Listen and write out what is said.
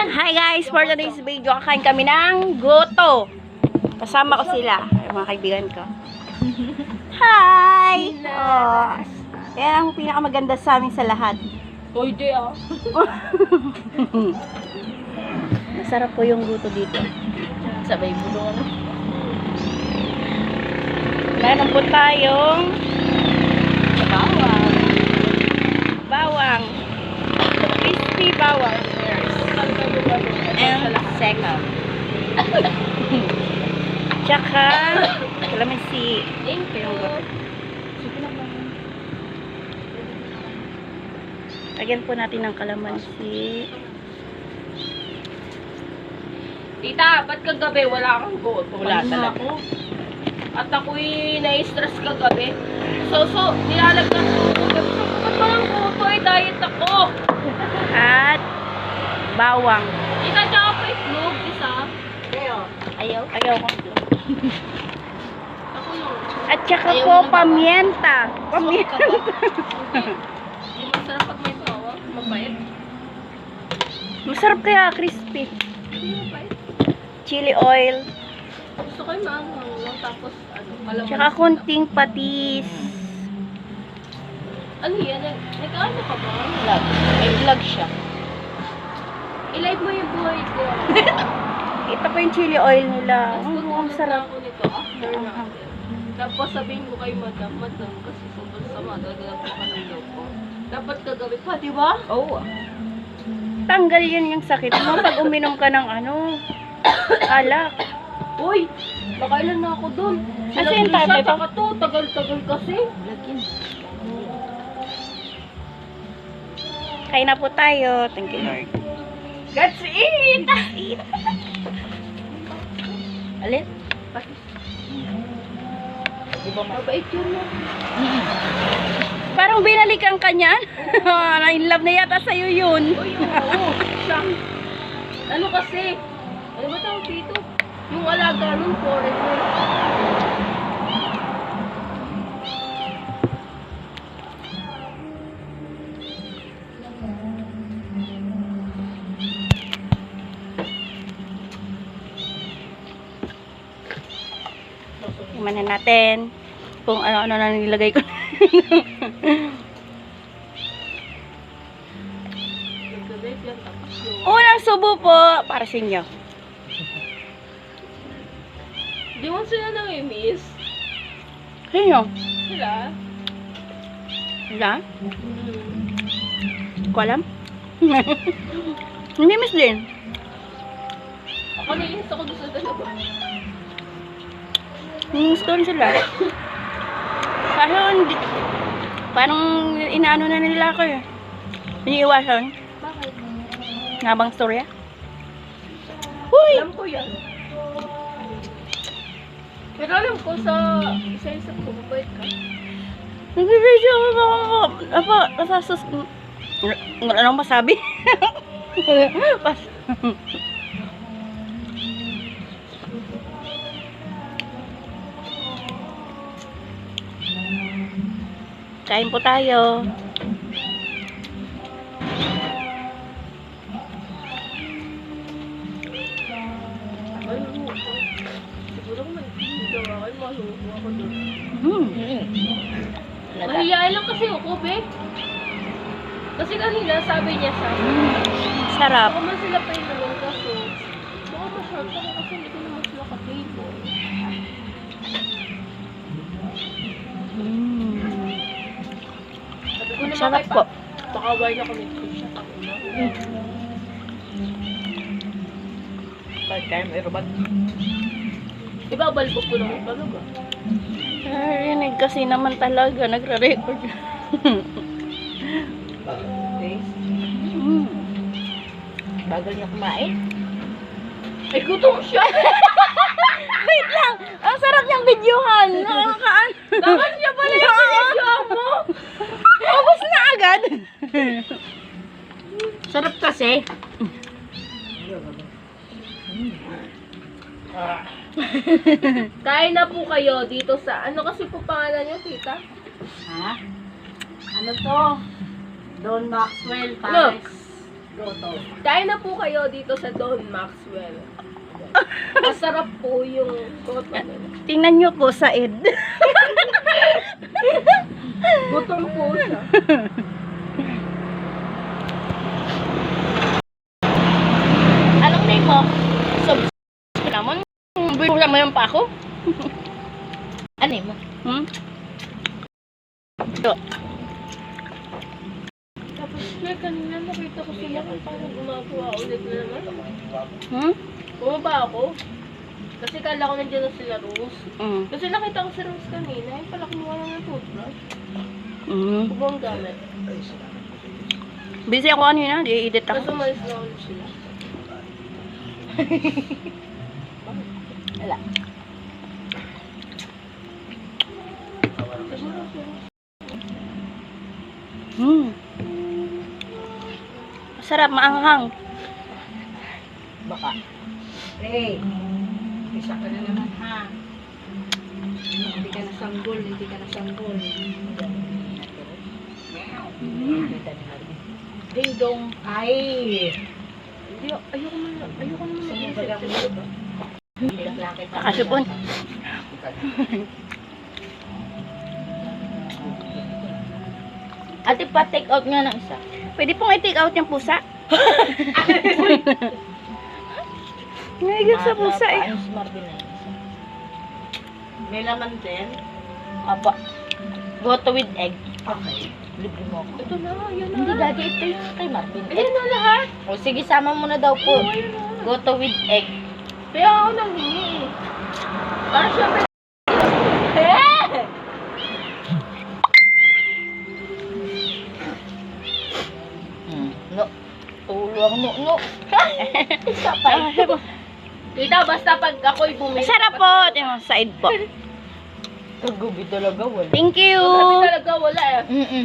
yan. Hi guys, for today's video, kakain kami ng goto. Kasama ko sila, yung mga kaibigan ko. Hi! Oh, yan ang pinakamaganda sa amin sa lahat. Uy, di ah. Masarap po yung goto dito. Sabay bulong. Meron po tayong Bawang. bawang. Crispy bawang. And second. Tsaka, kalamansi. Thank you. Lagyan po natin ng kalamansi. Tita, ba't kagabi wala kang goto? Wala Pahinga talaga. ako. At ako'y na-stress kagabi. So, nilalagyan ko kagabi. Ba't walang goto? Diet ako. At bawang. Tita, tsaka pa itlog, isa. Ayaw ko. Ako yung... At saka Ayaw po mo ng pamienta. Pamienta. Hindi masarap pag may bawang. Mabait. Masarap kaya, crispy. Hindi mabait. Chili oil. Gusto ko yung maanghang lang. Tapos, kalamansi. Tsaka konting patis. Ano yan? Nag-ano ka ba? Vlog. May vlog siya. I-live mo yung buhay ko. Ito po yung chili oil nila. Tapos Ang tutulog na sarap. ako nito after natin. Tapos sabihin ko kay madam, kasi sobrang sama, dagdag ko ka ng loob ko. Dapat kagabi pa, di ba? Oo. Tanggal yun yung sakit mo pag uminom ka ng alak. Uy, nakailan na ako dun. Kasi yung tatay pa. Saka to, tagal-tagal kasi. Kain na po tayo. Thank you, Lord. Let's eat! Eat. Alin? Di ba mabait yun mo? Parang binalikan ka niyan. In love na yata sa'yo yun. Uy, oo. Siya. Ano kasi? Ano ba tawag dito? Yung alaga nun, foreigner. Tingnan na natin kung ano-ano na nilagay ko. Nagkabit lang tapos yung... Unang subo po para sa inyo. Di mo sila nang-miss? Sino? Sila? Wala? Ko alam? Hindi miss din. Ako nainis ako doon sa dalawa. Gusto rin sila. Kaso hindi, parang inaano na nila ako eh. Iniiwasan. Bakit? Ngabang storya. Uy! Alam ko yan. Pero alam ko sa isa-isa ko, mabait ka. Nagbibideo ako. Apa, nasasus... Anong masabi? Pas. Kain po tayo. Ay, siguro may gawa kayo, maluho ako doon. Mahihayin lang kasi ako, be. Kasi kanina sabi niya sa akin, Sarap. baka man sila pa yung nalong kaso, baka masyado ako kasi hindi ko naman sila ka-table. Sabi ko naman Sarap kay po. pakaway na kami ko siya. Ako na. Third time, aerobat. Ibabalbog ko naman talaga. Narinig kasi naman talaga, nagre-record. Bagal niya kumain. Ay, gutom siya! Wait lang! Ang sarap niyang videohan! Nakakaan! Dapat siya pala yung pinagyan mo! Ubus na agad! Sarap kasi. Kain na po kayo dito sa, ano kasi po pangalan niyo, tita? Ha? Ano to? Don Maxwell Look. Paris. Kain na po kayo dito sa Don Maxwell. Masarap po yung goto. Tingnan nyo po sa ed. Gutom po siya. Anong name mo? Subscribe naman. Binuha mo yung pa ako? Ano mo? Hmm? So, Tapos kaya kanina nakita ko sila kung paano gumagawa ulit na naman. hmm? Bumaba ako. Kasi kala ko nandiyan na sila Rose. Mm. Kasi nakita ko si Rose kanina. Yung pala kumuha lang ng toothbrush. Mm. Huwag ang gamit. Busy ako kanina, di-edit Tapos ako. umalis na ulit sila. Wala. Siguro si Rose. Hmm. Masarap, maanghang. Baka. Hey, isa ka na naman ha. Hindi ka na sanggol, hindi ka na sanggol. Ding dong. Ay. Hindi, ayoko naman mag-isip. Nakasupon. Ate pa take out nga ng isa. Pwede pong i-take out yung pusa. Ngayon sa pusa eh. Paano smart din na isa? May laman din. Apa. Goto with egg. Okay. Libre mo ako. Ito na, yun na. Hindi dati ito yung kay Marvin. Ayan na lahat. O sige, sama mo na daw po. Ayun na. Goto with egg. Kaya ako nanghingi eh. Para syempre. No. Tulong no. No. Isa pa ito. Tita, basta pag ako'y bumili. Masarap po. Yung side po. Kagubi talaga wala. Thank you. Grabe talaga, wala eh. Mm-mm.